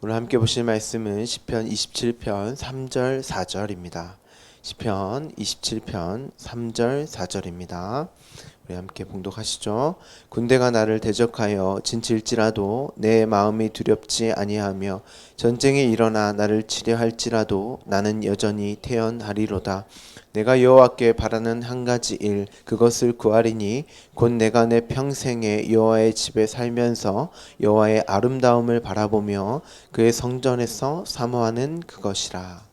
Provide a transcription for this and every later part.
오늘 함께 보실 말씀은 시편 27편 3절 4절입니다. 시편 27편 3절 4절입니다. 우리 함께 봉독하시죠. 군대가 나를 대적하여 진칠지라도 내 마음이 두렵지 아니하며 전쟁이 일어나 나를 치려할지라도 나는 여전히 태연하리로다. 내가 여호와께 바라는 한 가지 일 그것을 구하리니 곧 내가 내 평생에 여호와의 집에 살면서 여호와의 아름다움을 바라보며 그의 성전에서 사모하는 그것이라.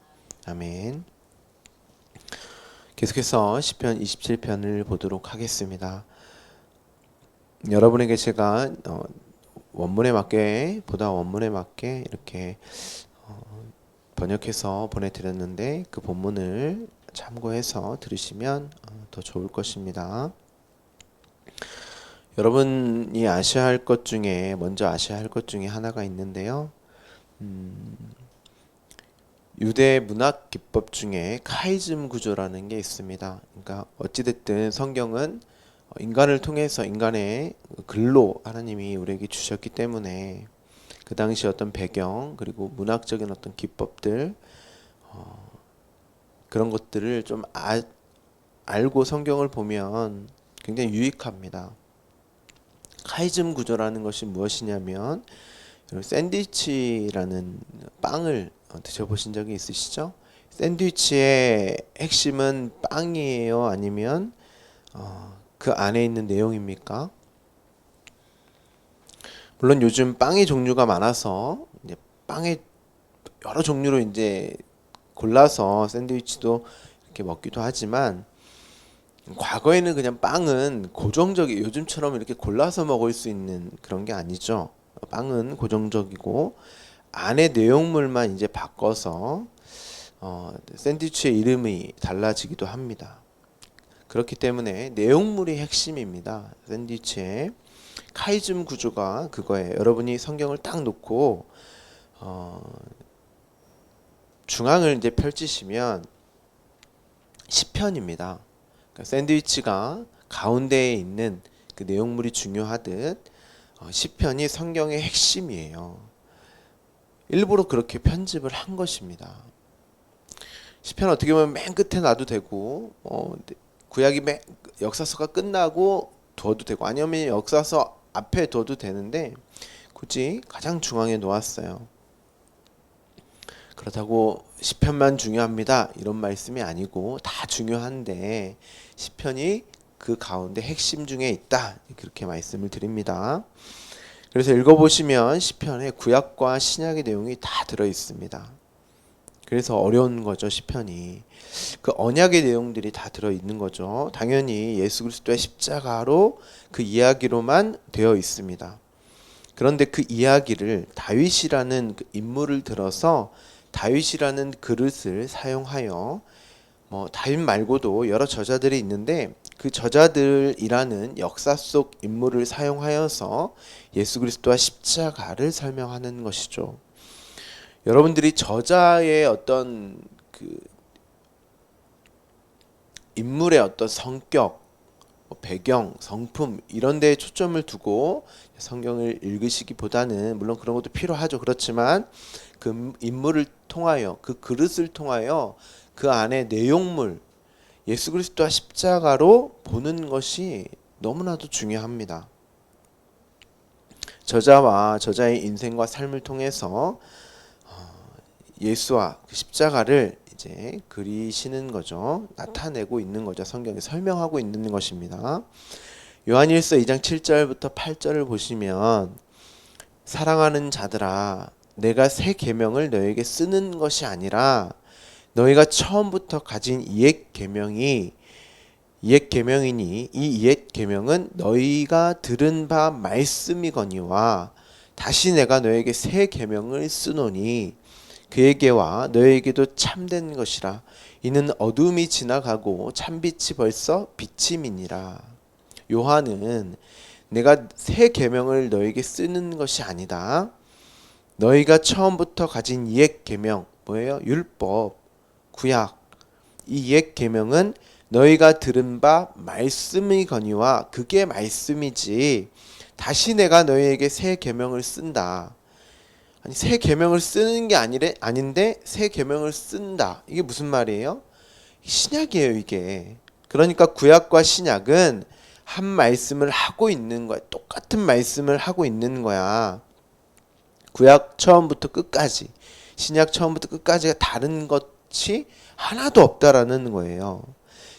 아멘. 계속해서 시편 27편을 보도록 하겠습니다. 여러분에게 제가 원문에 맞게 이렇게 번역해서 보내드렸는데 그 본문을 참고해서 들으시면 더 좋을 것입니다. 여러분이 먼저 아셔야 할 것 중에 하나가 있는데요. 유대 문학 기법 중에 카이즘 구조라는 게 있습니다. 그러니까 어찌됐든 성경은 인간을 통해서 인간의 글로 하나님이 우리에게 주셨기 때문에 그 당시 어떤 배경 그리고 문학적인 어떤 기법들 그런 것들을 좀 알고 성경을 보면 굉장히 유익합니다. 카이즘 구조라는 것이 무엇이냐면 샌드위치라는 빵을 드셔보신 적이 있으시죠? 샌드위치의 핵심은 빵이에요? 아니면 그 안에 있는 내용입니까? 물론 요즘 빵의 종류가 많아서 이제 빵의 여러 종류로 이제 골라서 샌드위치도 이렇게 먹기도 하지만 과거에는 그냥 빵은 요즘처럼 이렇게 골라서 먹을 수 있는 그런 게 아니죠. 빵은 고정적이고 안에 내용물만 이제 바꿔서 샌드위치의 이름이 달라지기도 합니다. 그렇기 때문에 내용물이 핵심입니다. 샌드위치의 카이즘 구조가 그거예요. 여러분이 성경을 딱 놓고 중앙을 이제 펼치시면 시편입니다. 그러니까 샌드위치가 가운데에 있는 그 내용물이 중요하듯 시편이 성경의 핵심이에요. 일부러 그렇게 편집을 한 것입니다. 시편 어떻게 보면 맨 끝에 놔도 되고 구약이 역사서가 끝나고 둬도 되고 아니면 역사서 앞에 둬도 되는데 굳이 가장 중앙에 놓았어요. 그렇다고 시편만 중요합니다 이런 말씀이 아니고 다 중요한데 시편이 그 가운데 핵심 중에 있다 그렇게 말씀을 드립니다. 그래서 읽어보시면 시편에 구약과 신약의 내용이 다 들어 있습니다. 그래서 어려운 거죠. 시편이 그 언약의 내용들이 다 들어 있는 거죠. 당연히 예수 그리스도의 십자가로 그 이야기로만 되어 있습니다. 그런데 그 이야기를 다윗이라는 그 인물을 들어서 다윗이라는 그릇을 사용하여 다윗 말고도 여러 저자들이 있는데 그 저자들이라는 역사 속 인물을 사용하여서 예수 그리스도와 십자가를 설명하는 것이죠. 여러분들이 저자의 어떤 그 인물의 어떤 성격, 배경, 성품 이런 데에 초점을 두고 성경을 읽으시기보다는 물론 그런 것도 필요하죠. 그렇지만 그 인물을 통하여 그 그릇을 통하여 그 안에 내용물 예수 그리스도와 십자가로 보는 것이 너무나도 중요합니다. 저자와 저자의 인생과 삶을 통해서 예수와 그 십자가를 이제 그리시는 거죠. 나타내고 있는 거죠. 성경에 설명하고 있는 것입니다. 요한일서 2장 7절부터 8절을 보시면 사랑하는 자들아 내가 새 계명을 너에게 쓰는 것이 아니라 너희가 처음부터 가진 옛 계명이니 이 옛 계명은 너희가 들은 바 말씀이거니와 다시 내가 너에게 새 계명을 쓰노니 그에게와 너에게도 참된 것이라. 이는 어둠이 지나가고 참빛이 벌써 비침이니라. 요한은 내가 새 계명을 너에게 쓰는 것이 아니다. 너희가 처음부터 가진 옛 계명 뭐예요? 율법, 구약. 이 옛 계명은 너희가 들은 바 말씀이거니와 그게 말씀이지. 다시 내가 너희에게 새 계명을 쓴다. 아니 새 계명을 쓰는 게 아닌데 새 계명을 쓴다. 이게 무슨 말이에요? 신약이에요, 이게. 그러니까 구약과 신약은 한 말씀을 하고 있는 거야. 똑같은 말씀을 하고 있는 거야. 구약 처음부터 끝까지, 신약 처음부터 끝까지가 다른 것이 하나도 없다라는 거예요.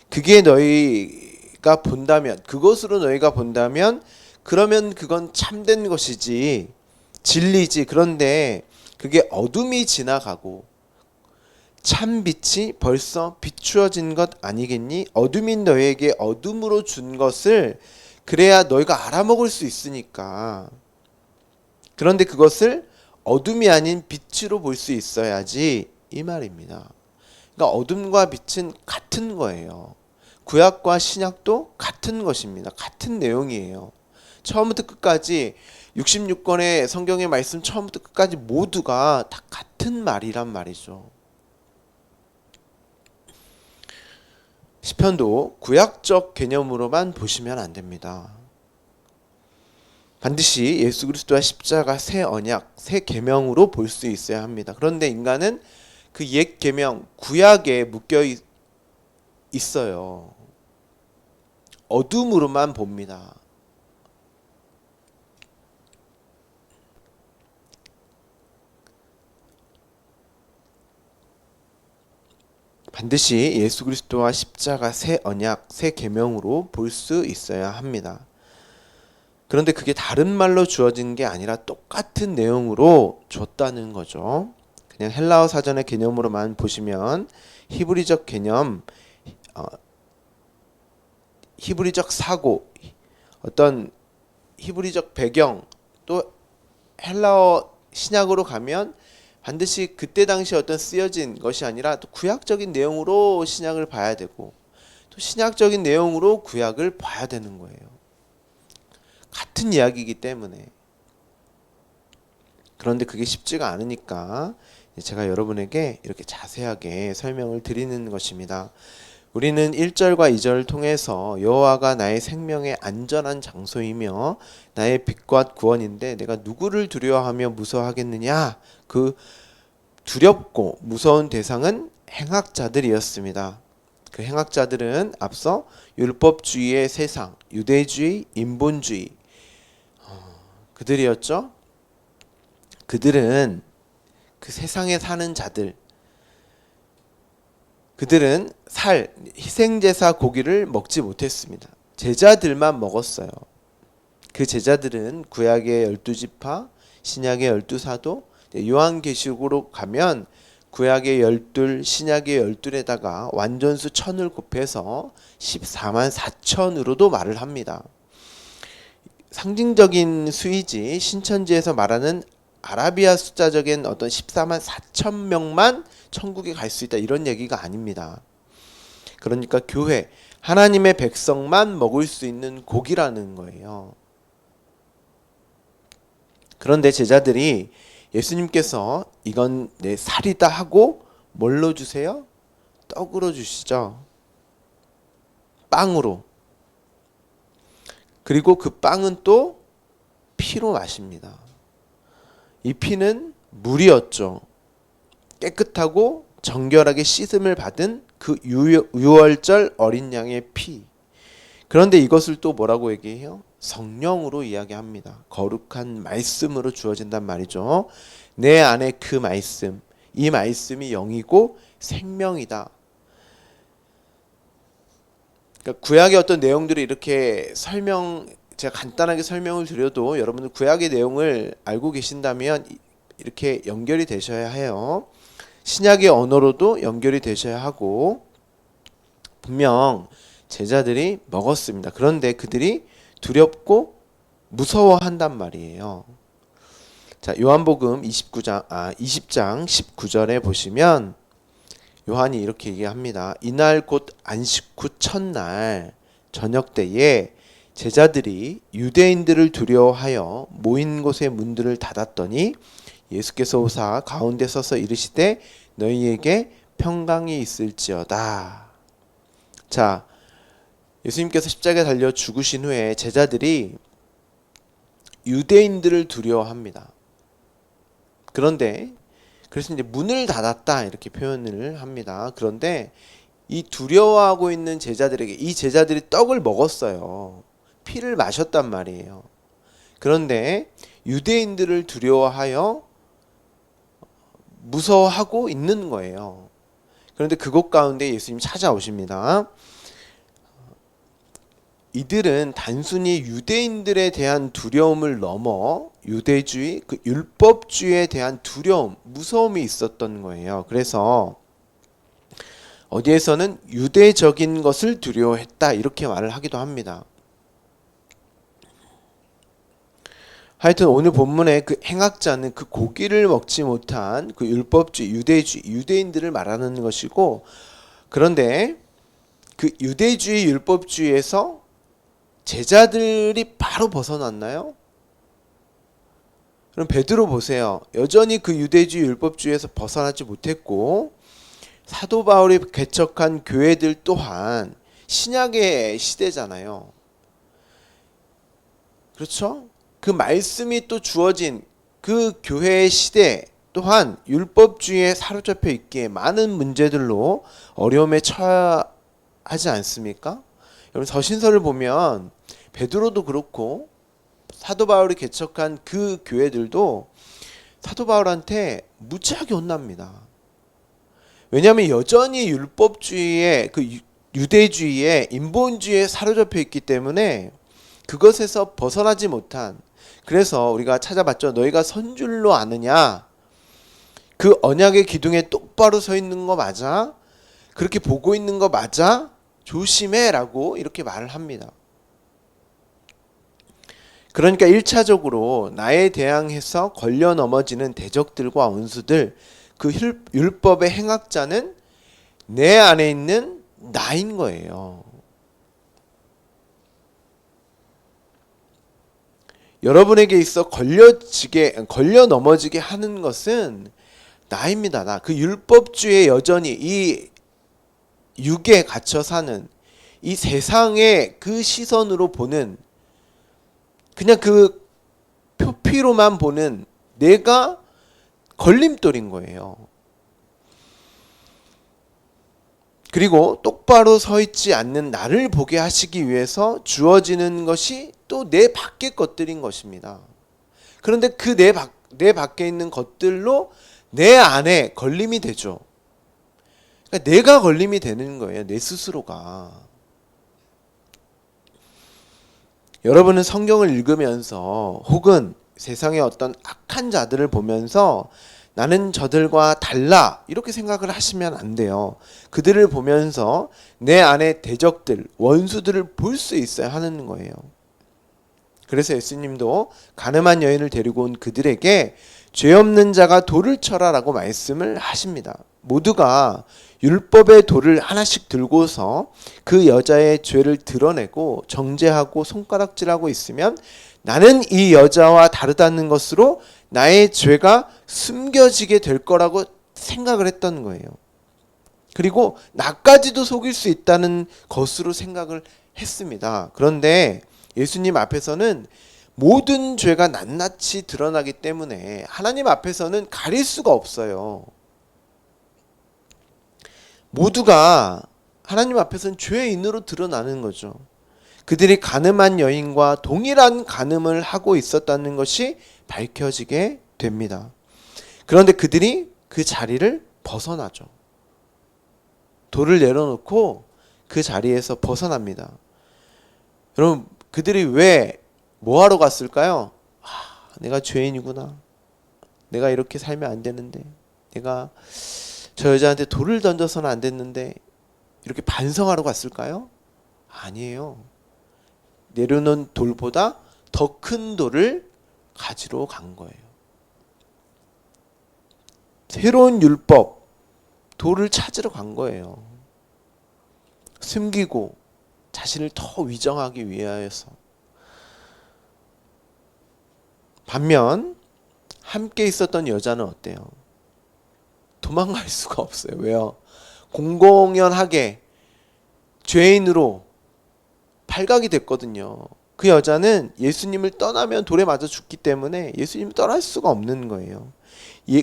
그게 너희가 본다면, 그것으로 너희가 본다면, 그러면 그건 참된 것이지, 진리지. 그런데 그게 어둠이 지나가고 참 빛이 벌써 비추어진 것 아니겠니? 어둠인 너희에게 어둠으로 준 것을 그래야 너희가 알아먹을 수 있으니까. 그런데 그것을 어둠이 아닌 빛으로 볼 수 있어야지, 이 말입니다. 그러니까 어둠과 빛은 같은 거예요. 구약과 신약도 같은 것입니다. 같은 내용이에요. 처음부터 끝까지 66권의 성경의 말씀 처음부터 끝까지 모두가 다 같은 말이란 말이죠. 시편도 구약적 개념으로만 보시면 안 됩니다. 반드시 예수 그리스도와 십자가 새 언약, 새 계명으로 볼 수 있어야 합니다. 그런데 인간은 그 옛 계명, 구약에 묶여 있어요. 어둠으로만 봅니다. 반드시 예수 그리스도와 십자가 새 언약, 새 계명으로 볼 수 있어야 합니다. 그런데 그게 다른 말로 주어진 게 아니라 똑같은 내용으로 줬다는 거죠. 그냥 헬라어 사전의 개념으로만 보시면 히브리적 개념, 히브리적 사고, 어떤 히브리적 배경, 또 헬라어 신약으로 가면 반드시 그때 당시 어떤 쓰여진 것이 아니라 또 구약적인 내용으로 신약을 봐야 되고 또 신약적인 내용으로 구약을 봐야 되는 거예요. 같은 이야기이기 때문에. 그런데 그게 쉽지가 않으니까 제가 여러분에게 이렇게 자세하게 설명을 드리는 것입니다. 우리는 1절과 2절을 통해서 여호와가 나의 생명의 안전한 장소이며 나의 빛과 구원인데 내가 누구를 두려워하며 무서워하겠느냐? 그 두렵고 무서운 대상은 행악자들이었습니다. 그 행악자들은 앞서 율법주의의 세상, 유대주의, 인본주의 그들이었죠. 그들은 그 세상에 사는 자들, 그들은 희생제사 고기를 먹지 못했습니다. 제자들만 먹었어요. 그 제자들은 구약의 12지파, 신약의 12사도, 요한계시록으로 가면 구약의 12, 신약의 12에다가 완전수 1000을 곱해서 14만 4천으로도 말을 합니다. 상징적인 수이지 신천지에서 말하는 아라비아 숫자적인 어떤 14만 4천 명만 천국에 갈 수 있다 이런 얘기가 아닙니다. 그러니까 교회, 하나님의 백성만 먹을 수 있는 고기라는 거예요. 그런데 제자들이 예수님께서 이건 내 살이다 하고 뭘로 주세요? 떡으로 주시죠. 빵으로. 그리고 그 빵은 또 피로 마십니다. 이 피는 물이었죠. 깨끗하고 정결하게 씻음을 받은 그 유월절 어린 양의 피. 그런데 이것을 또 뭐라고 얘기해요? 성령으로 이야기합니다. 거룩한 말씀으로 주어진단 말이죠. 내 안에 그 말씀, 이 말씀이 영이고 생명이다. 그러니까 구약의 어떤 내용들을 이렇게 제가 간단하게 설명을 드려도 여러분들 구약의 내용을 알고 계신다면 이렇게 연결이 되셔야 해요. 신약의 언어로도 연결이 되셔야 하고 분명 제자들이 먹었습니다. 그런데 그들이 두렵고 무서워한단 말이에요. 자, 요한복음 20장 19절에 보시면 요한이 이렇게 얘기합니다. 이날 곧 안식 후 첫날 저녁 때에 제자들이 유대인들을 두려워하여 모인 곳의 문들을 닫았더니 예수께서 오사 가운데 서서 이르시되 너희에게 평강이 있을지어다. 자, 예수님께서 십자가에 달려 죽으신 후에 제자들이 유대인들을 두려워합니다. 그런데 그래서 이제 문을 닫았다 이렇게 표현을 합니다. 그런데 이 두려워하고 있는 제자들에게 이 제자들이 떡을 먹었어요. 피를 마셨단 말이에요. 그런데 유대인들을 두려워하여 무서워하고 있는 거예요. 그런데 그곳 가운데 예수님 찾아오십니다. 이들은 단순히 유대인들에 대한 두려움을 넘어 유대주의, 그 율법주의에 대한 두려움, 무서움이 있었던 거예요. 그래서 어디에서는 유대적인 것을 두려워했다 이렇게 말을 하기도 합니다. 하여튼 오늘 본문의 그 행악자는 그 고기를 먹지 못한 그 율법주의, 유대주의, 유대인들을 말하는 것이고, 그런데 그 유대주의, 율법주의에서 제자들이 바로 벗어났나요? 그럼 베드로 보세요. 여전히 그 유대주의, 율법주의에서 벗어나지 못했고, 사도 바울이 개척한 교회들 또한 신약의 시대잖아요. 그렇죠? 그 말씀이 또 주어진 그 교회의 시대 또한 율법주의에 사로잡혀 있기에 많은 문제들로 어려움에 처해야 하지 않습니까? 여러분 서신서를 보면 베드로도 그렇고 사도 바울이 개척한 그 교회들도 사도 바울한테 무지하게 혼납니다. 왜냐하면 여전히 율법주의에 그 유대주의에 인본주의에 사로잡혀 있기 때문에 그것에서 벗어나지 못한, 그래서 우리가 찾아봤죠. 너희가 선줄로 아느냐? 그 언약의 기둥에 똑바로 서 있는 거 맞아? 그렇게 보고 있는 거 맞아? 조심해 라고 이렇게 말을 합니다. 그러니까 1차적으로 나에 대항해서 걸려 넘어지는 대적들과 원수들, 그 율법의 행악자는 내 안에 있는 나인 거예요. 여러분에게 있어 걸려 넘어지게 하는 것은 나입니다. 나. 그 율법주의에 여전히 이 육에 갇혀 사는, 이 세상의 그 시선으로 보는, 그냥 그 표피로만 보는 내가 걸림돌인 거예요. 그리고 똑바로 서 있지 않는 나를 보게 하시기 위해서 주어지는 것이 또 내 밖의 것들인 것입니다. 그런데 그 내 밖에 있는 것들로 내 안에 걸림이 되죠. 그러니까 내가 걸림이 되는 거예요. 내 스스로가. 여러분은 성경을 읽으면서 혹은 세상의 어떤 악한 자들을 보면서 나는 저들과 달라 이렇게 생각을 하시면 안 돼요. 그들을 보면서 내 안에 대적들, 원수들을 볼 수 있어야 하는 거예요. 그래서 예수님도 가늠한 여인을 데리고 온 그들에게 죄 없는 자가 돌을 쳐라라고 말씀을 하십니다. 모두가 율법의 돌을 하나씩 들고서 그 여자의 죄를 드러내고 정죄하고 손가락질하고 있으면 나는 이 여자와 다르다는 것으로 나의 죄가 숨겨지게 될 거라고 생각을 했던 거예요. 그리고 나까지도 속일 수 있다는 것으로 생각을 했습니다. 그런데 예수님 앞에서는 모든 죄가 낱낱이 드러나기 때문에 하나님 앞에서는 가릴 수가 없어요. 모두가 하나님 앞에서는 죄인으로 드러나는 거죠. 그들이 가늠한 여인과 동일한 간음을 하고 있었다는 것이 밝혀지게 됩니다. 그런데 그들이 그 자리를 벗어나죠. 돌을 내려놓고 그 자리에서 벗어납니다. 여러분, 그들이 왜 뭐하러 갔을까요? 내가 죄인이구나. 내가 이렇게 살면 안 되는데. 내가 저 여자한테 돌을 던져서는 안 됐는데. 이렇게 반성하러 갔을까요? 아니에요. 내려놓은 돌보다 더 큰 돌을 가지러 간 거예요. 새로운 율법, 돌을 찾으러 간 거예요. 숨기고 자신을 더 위정하기 위하여서. 반면 함께 있었던 여자는 어때요? 도망갈 수가 없어요. 왜요? 공공연하게 죄인으로 발각이 됐거든요. 그 여자는 예수님을 떠나면 돌에 맞아 죽기 때문에 예수님을 떠날 수가 없는 거예요.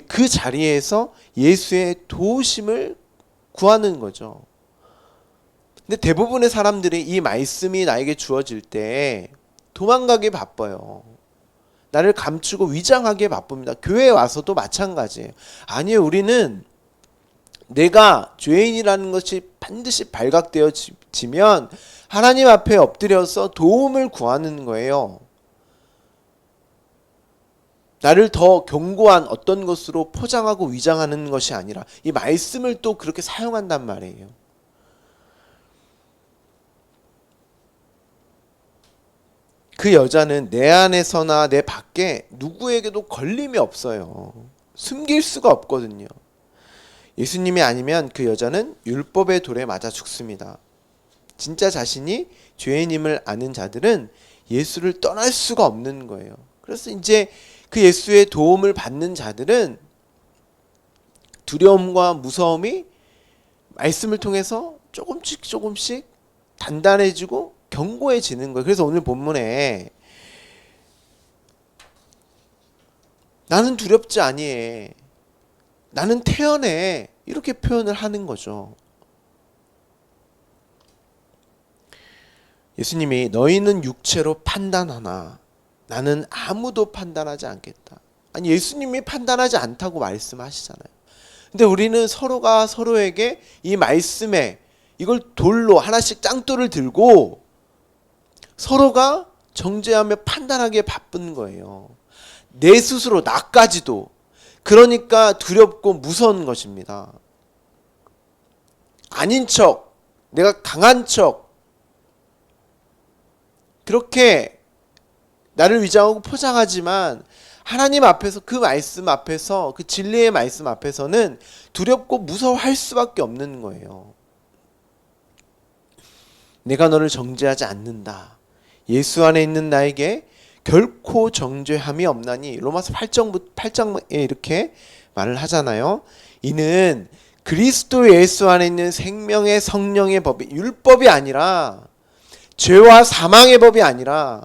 그 자리에서 예수의 도우심을 구하는 거죠. 근데 대부분의 사람들이 이 말씀이 나에게 주어질 때 도망가기 바빠요. 나를 감추고 위장하기에 바쁩니다. 교회에 와서도 마찬가지예요. 아니요, 우리는 내가 죄인이라는 것이 반드시 발각되어지면 하나님 앞에 엎드려서 도움을 구하는 거예요. 나를 더 견고한 어떤 것으로 포장하고 위장하는 것이 아니라 이 말씀을 또 그렇게 사용한단 말이에요. 그 여자는 내 안에서나 내 밖에 누구에게도 걸림이 없어요. 숨길 수가 없거든요. 예수님이 아니면 그 여자는 율법의 돌에 맞아 죽습니다. 진짜 자신이 죄인임을 아는 자들은 예수를 떠날 수가 없는 거예요. 그래서 이제 그 예수의 도움을 받는 자들은 두려움과 무서움이 말씀을 통해서 조금씩 단단해지고 견고해지는 거예요. 그래서 오늘 본문에 나는 두렵지 아니해, 나는 태연해, 이렇게 표현을 하는 거죠. 예수님이 너희는 육체로 판단하나 나는 아무도 판단하지 않겠다. 아니, 예수님이 판단하지 않다고 말씀하시잖아요. 근데 우리는 서로가 서로에게 이 말씀에 이걸 돌로 하나씩 짱돌을 들고 서로가 정죄하며 판단하기에 바쁜 거예요. 내 스스로, 나까지도. 그러니까 두렵고 무서운 것입니다. 아닌 척, 내가 강한 척, 그렇게 나를 위장하고 포장하지만 하나님 앞에서, 그 말씀 앞에서, 그 진리의 말씀 앞에서는 두렵고 무서워할 수밖에 없는 거예요. 내가 너를 정죄하지 않는다. 예수 안에 있는 나에게 결코 정죄함이 없나니, 로마서 8장에 이렇게 말을 하잖아요. 이는 그리스도 예수 안에 있는 생명의 성령의 법이, 율법이 아니라, 죄와 사망의 법이 아니라,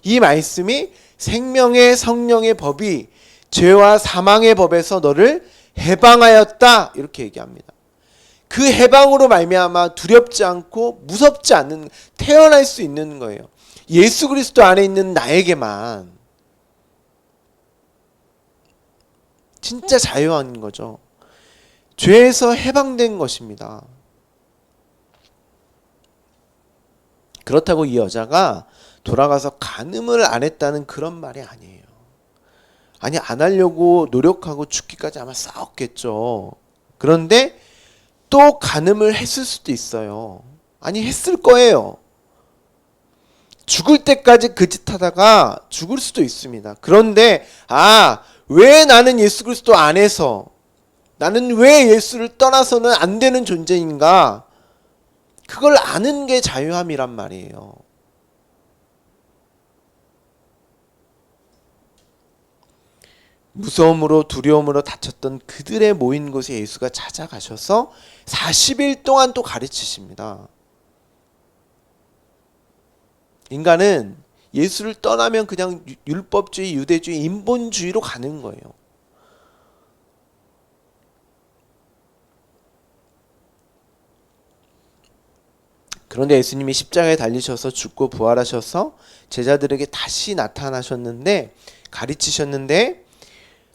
이 말씀이 생명의 성령의 법이 죄와 사망의 법에서 너를 해방하였다, 이렇게 얘기합니다. 그 해방으로 말미암아 두렵지 않고 무섭지 않는, 태어날 수 있는 거예요. 예수 그리스도 안에 있는 나에게만. 진짜 자유한 거죠. 죄에서 해방된 것입니다. 그렇다고 이 여자가 돌아가서 간음을 안 했다는 그런 말이 아니에요. 아니, 안 하려고 노력하고 죽기까지 아마 싸웠겠죠. 그런데 또 간음을 했을 수도 있어요. 아니, 했을 거예요. 죽을 때까지 그 짓 하다가 죽을 수도 있습니다. 그런데 왜 나는 예수 그리스도 안에서, 나는 왜 예수를 떠나서는 안 되는 존재인가, 그걸 아는 게 자유함이란 말이에요. 무서움으로 두려움으로 다쳤던 그들의 모인 곳에 예수가 찾아가셔서 40일 동안 또 가르치십니다. 인간은 예수를 떠나면 그냥 율법주의, 유대주의, 인본주의로 가는 거예요. 그런데 예수님이 십자가에 달리셔서 죽고 부활하셔서 제자들에게 다시 나타나셨는데, 가르치셨는데,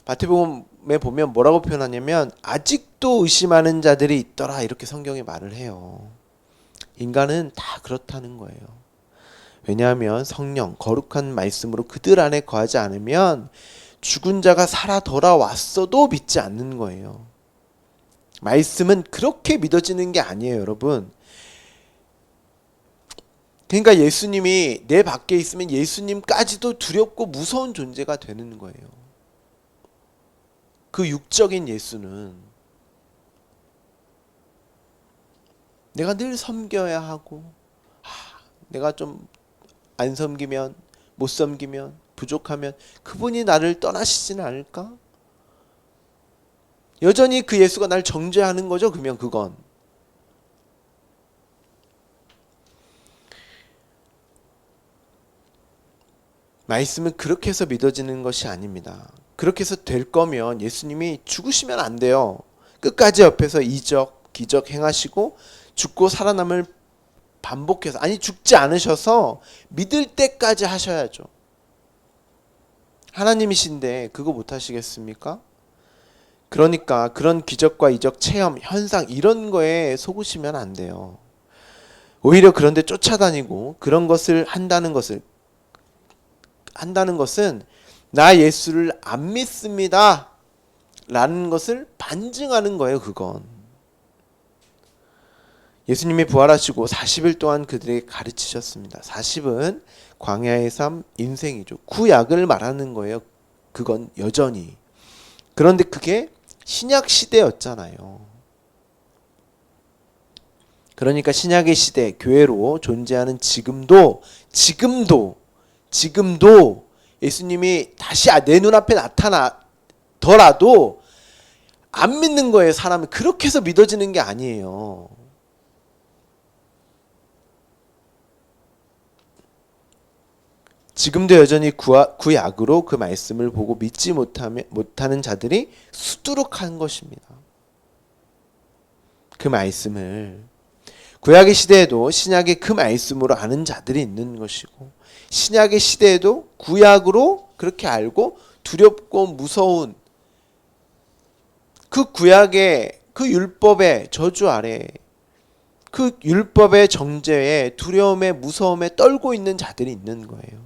마태복음에 보면 뭐라고 표현하냐면 아직도 의심하는 자들이 있더라, 이렇게 성경이 말을 해요. 인간은 다 그렇다는 거예요. 왜냐하면 성령, 거룩한 말씀으로 그들 안에 거하지 않으면 죽은 자가 살아 돌아왔어도 믿지 않는 거예요. 말씀은 그렇게 믿어지는 게 아니에요, 여러분. 그러니까 예수님이 내 밖에 있으면 예수님까지도 두렵고 무서운 존재가 되는 거예요. 그 육적인 예수는 내가 늘 섬겨야 하고, 내가 좀 안 섬기면, 못 섬기면, 부족하면 그분이 나를 떠나시지는 않을까? 여전히 그 예수가 날 정죄하는 거죠. 그러면 그건 말씀은 그렇게 해서 믿어지는 것이 아닙니다. 그렇게 해서 될 거면 예수님이 죽으시면 안 돼요. 끝까지 옆에서 이적, 기적 행하시고 죽고 살아남을 반복해서, 아니 죽지 않으셔서 믿을 때까지 하셔야죠. 하나님이신데 그거 못 하시겠습니까? 그러니까 그런 기적과 이적 체험, 현상 이런 거에 속으시면 안 돼요. 오히려 그런데 쫓아다니고 그런 것을 한다는 것은 나 예수를 안 믿습니다 라는 것을 반증하는 거예요. 그건 예수님이 부활하시고 40일 동안 그들에게 가르치셨습니다. 40은 광야의 삶, 인생이죠. 구약을 말하는 거예요. 그건 여전히. 그런데 그게 신약 시대였잖아요. 그러니까 신약의 시대, 교회로 존재하는 지금도 예수님이 다시 내 눈앞에 나타나더라도 안 믿는 거예요. 사람은 그렇게 해서 믿어지는 게 아니에요. 지금도 여전히 구약으로 그 말씀을 보고 믿지 못하는 자들이 수두룩한 것입니다. 그 말씀을 구약의 시대에도 신약의 그 말씀으로 아는 자들이 있는 것이고, 신약의 시대에도 구약으로 그렇게 알고 두렵고 무서운 그 구약의 그 율법의 저주 아래, 그 율법의 정죄에 두려움에 무서움에 떨고 있는 자들이 있는 거예요.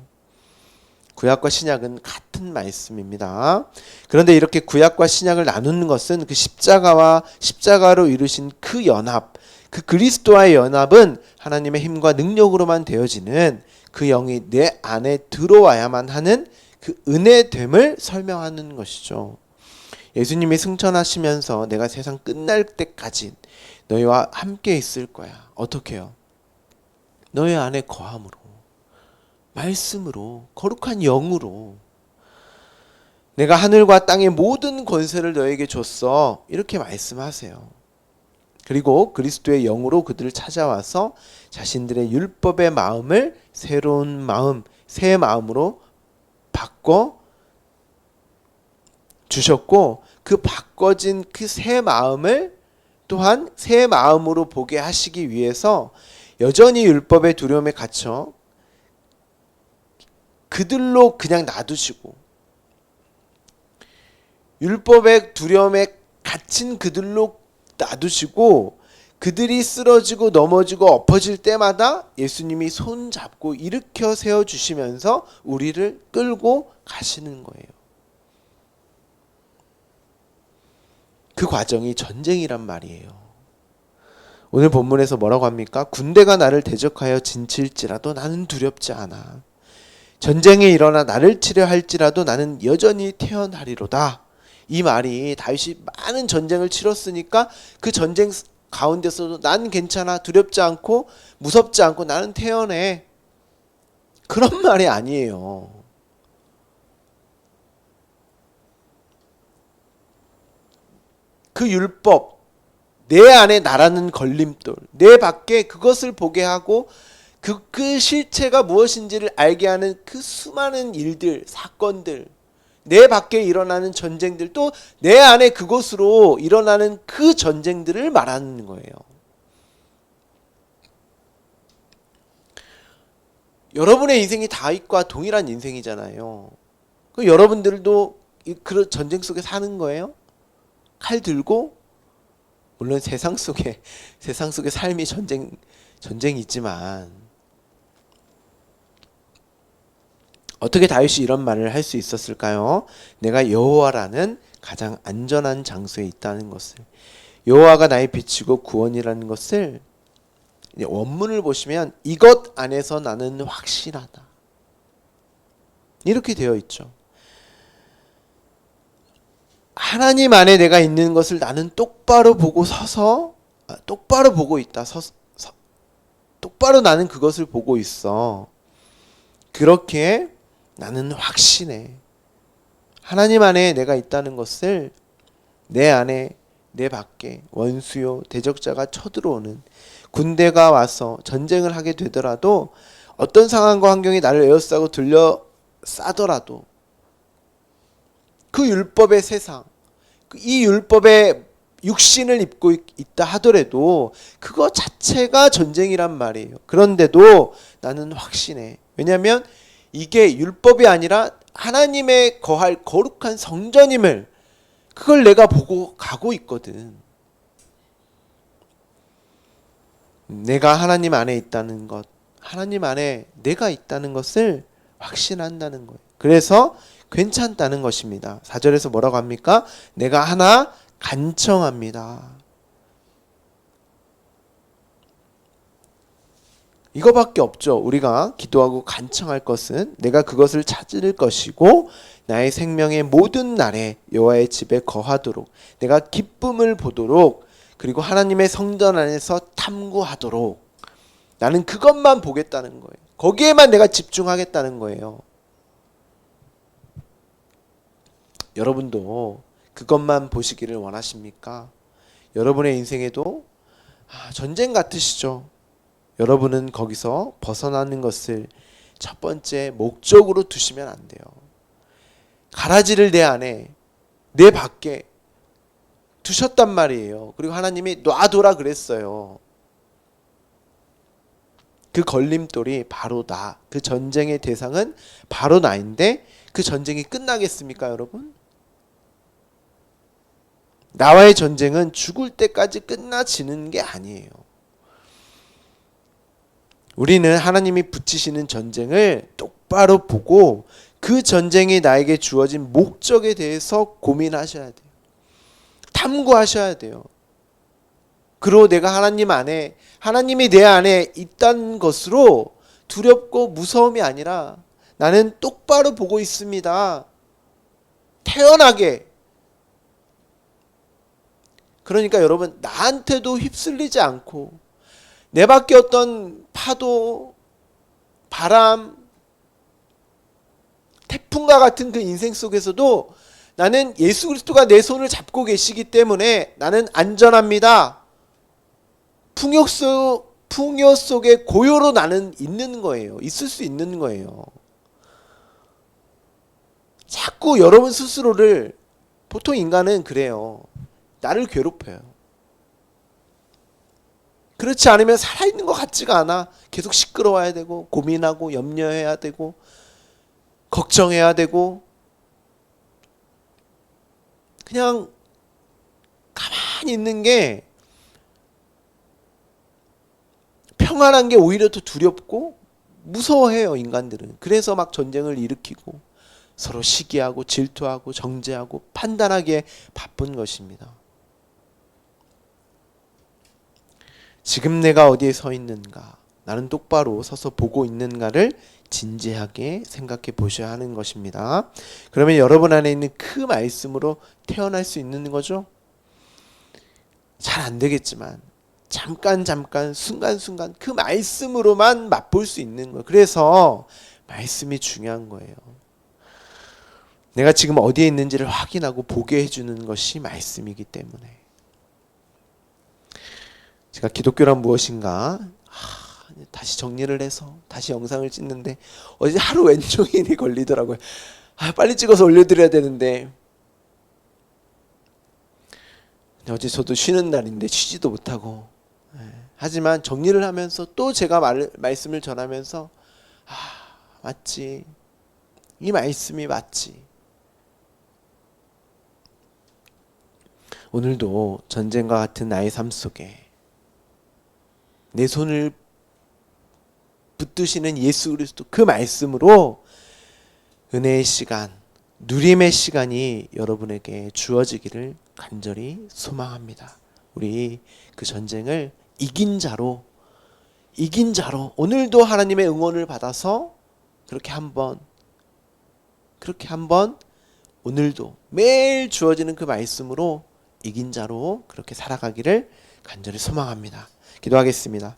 구약과 신약은 같은 말씀입니다. 그런데 이렇게 구약과 신약을 나누는 것은 그 십자가로 이루신 그 연합, 그 그리스도와의 연합은 하나님의 힘과 능력으로만 되어지는 그 영이 내 안에 들어와야만 하는 그 은혜됨을 설명하는 것이죠. 예수님이 승천하시면서 내가 세상 끝날 때까지 너희와 함께 있을 거야. 어떻게 해요? 너희 안에 거함으로, 말씀으로, 거룩한 영으로. 내가 하늘과 땅의 모든 권세를 너에게 줬어. 이렇게 말씀하세요. 그리고 그리스도의 영으로 그들을 찾아와서 자신들의 율법의 마음을 새로운 마음, 새 마음으로 바꿔 주셨고, 그 바꿔진 그 새 마음을 또한 새 마음으로 보게 하시기 위해서 여전히 율법의 두려움에 갇혀 그들로 그냥 놔두시고, 율법의 두려움에 갇힌 그들로 놔두시고, 그들이 쓰러지고 넘어지고 엎어질 때마다 예수님이 손 잡고 일으켜 세워주시면서 우리를 끌고 가시는 거예요. 그 과정이 전쟁이란 말이에요. 오늘 본문에서 뭐라고 합니까? 군대가 나를 대적하여 진칠지라도 나는 두렵지 않아. 전쟁이 일어나 나를 치려 할지라도 나는 여전히 태어나리로다. 이 말이 다윗이 많은 전쟁을 치렀으니까 그 전쟁 가운데서도 난 괜찮아, 두렵지 않고 무섭지 않고 나는 태어내, 그런 말이 아니에요. 그 율법, 내 안에 나라는 걸림돌, 내 밖에 그것을 보게 하고 그 실체가 무엇인지를 알게 하는 그 수많은 일들, 사건들, 내 밖에 일어나는 전쟁들, 또 내 안에 그것으로 일어나는 그 전쟁들을 말하는 거예요. 여러분의 인생이 다윗과 동일한 인생이잖아요. 그 여러분들도 그런 전쟁 속에 사는 거예요? 칼 들고, 물론 세상 속에 삶이 전쟁이지만, 어떻게 다윗이 이런 말을 할 수 있었을까요? 내가 여호와라는 가장 안전한 장소에 있다는 것을, 여호와가 나의 빛이고 구원이라는 것을, 원문을 보시면 이것 안에서 나는 확실하다, 이렇게 되어 있죠. 하나님 안에 내가 있는 것을 나는 똑바로 보고 서서, 똑바로 보고 있다. 똑바로 나는 그것을 보고 있어. 그렇게 나는 확신해. 하나님 안에 내가 있다는 것을 내 안에, 내 밖에 원수요 대적자가 쳐들어오는, 군대가 와서 전쟁을 하게 되더라도 어떤 상황과 환경이 나를 에워싸고 싸더라도 그 율법의 세상, 이 율법의 육신을 입고 있다 하더라도 그거 자체가 전쟁이란 말이에요. 그런데도 나는 확신해. 왜냐하면 이게 율법이 아니라 하나님의 거할 거룩한 성전임을, 그걸 내가 보고 가고 있거든. 내가 하나님 안에 있다는 것, 하나님 안에 내가 있다는 것을 확신한다는 거예요. 그래서 괜찮다는 것입니다. 4절에서 뭐라고 합니까? 내가 하나 간청합니다. 이거밖에 없죠. 우리가 기도하고 간청할 것은 내가 그것을 찾을 것이고 나의 생명의 모든 날에 여호와의 집에 거하도록, 내가 기쁨을 보도록, 그리고 하나님의 성전 안에서 탐구하도록, 나는 그것만 보겠다는 거예요. 거기에만 내가 집중하겠다는 거예요. 여러분도 그것만 보시기를 원하십니까? 여러분의 인생에도 전쟁 같으시죠? 여러분은 거기서 벗어나는 것을 첫 번째 목적으로 두시면 안 돼요. 가라지를 내 안에, 내 밖에 두셨단 말이에요. 그리고 하나님이 놔둬라 그랬어요. 그 걸림돌이 바로 나, 그 전쟁의 대상은 바로 나인데 그 전쟁이 끝나겠습니까, 여러분? 나와의 전쟁은 죽을 때까지 끝나지는 게 아니에요. 우리는 하나님이 붙이시는 전쟁을 똑바로 보고 그 전쟁이 나에게 주어진 목적에 대해서 고민하셔야 돼요. 탐구하셔야 돼요. 그리고 내가 하나님 안에, 하나님이 내 안에 있다는 것으로 두렵고 무서움이 아니라 나는 똑바로 보고 있습니다. 태연하게. 그러니까 여러분, 나한테도 휩쓸리지 않고 내 밖에 어떤 파도, 바람, 태풍과 같은 그 인생 속에서도 나는 예수 그리스도가 내 손을 잡고 계시기 때문에 나는 안전합니다. 풍요 속의 고요로 나는 있는 거예요. 있을 수 있는 거예요. 자꾸 여러분 스스로를, 보통 인간은 그래요. 나를 괴롭혀요. 그렇지 않으면 살아있는 것 같지가 않아. 계속 시끄러워야 되고, 고민하고, 염려해야 되고, 걱정해야 되고, 그냥 가만히 있는 게, 평안한 게 오히려 더 두렵고 무서워해요, 인간들은. 그래서 막 전쟁을 일으키고 서로 시기하고 질투하고 정죄하고 판단하기에 바쁜 것입니다. 지금 내가 어디에 서 있는가, 나는 똑바로 서서 보고 있는가를 진지하게 생각해 보셔야 하는 것입니다. 그러면 여러분 안에 있는 그 말씀으로 태어날 수 있는 거죠? 잘 안 되겠지만 잠깐 순간순간 그 말씀으로만 맛볼 수 있는 거예요. 그래서 말씀이 중요한 거예요. 내가 지금 어디에 있는지를 확인하고 보게 해주는 것이 말씀이기 때문에. 제가 기독교란 무엇인가 다시 정리를 해서 다시 영상을 찍는데 어제 하루 왼종일이 걸리더라고요. 빨리 찍어서 올려드려야 되는데 어제 저도 쉬는 날인데 쉬지도 못하고, 하지만 정리를 하면서 또 제가 말씀을 전하면서 맞지, 이 말씀이 맞지. 오늘도 전쟁과 같은 나의 삶 속에 내 손을 붙드시는 예수 그리스도 그 말씀으로 은혜의 시간, 누림의 시간이 여러분에게 주어지기를 간절히 소망합니다. 우리 그 전쟁을 이긴 자로 오늘도 하나님의 응원을 받아서 그렇게 한번 오늘도 매일 주어지는 그 말씀으로 이긴 자로 그렇게 살아가기를 간절히 소망합니다. 기도하겠습니다.